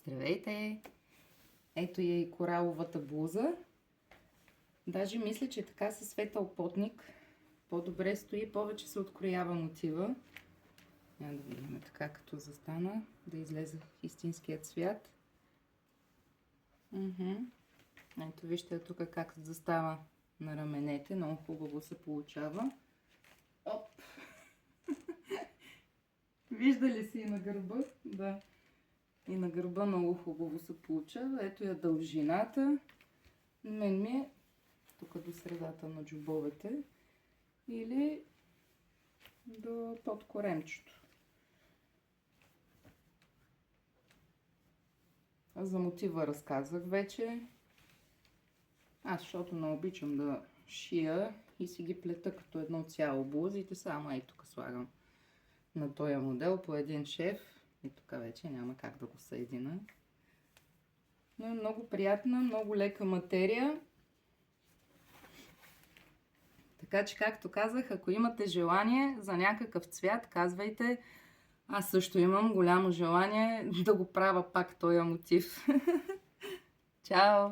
Здравейте! Ето я и кораловата блуза. Даже мисля, че така със светъл потник по-добре стои, повече се откроява мотива. Няма да видим така, като застана, да излезе истинският цвят. Ето вижте тук как застава на раменете, много хубаво се получава. Оп! Виждали си и на гърба? Да. И на гърба много хубаво се получава. Ето я дължината. Мен ми е тук до средата на джобовете или до под коремчето. За мотива разказах вече. Аз, защото не обичам да шия и си ги плета като едно цяло блузите, само ей тук слагам на този модел по един шев и тук вече няма как да го съедина. Но е много приятна, много лека материя. Така че, както казах, ако имате желание за някакъв цвят, казвайте. Аз също имам голямо желание да го правя пак този мотив. Чао!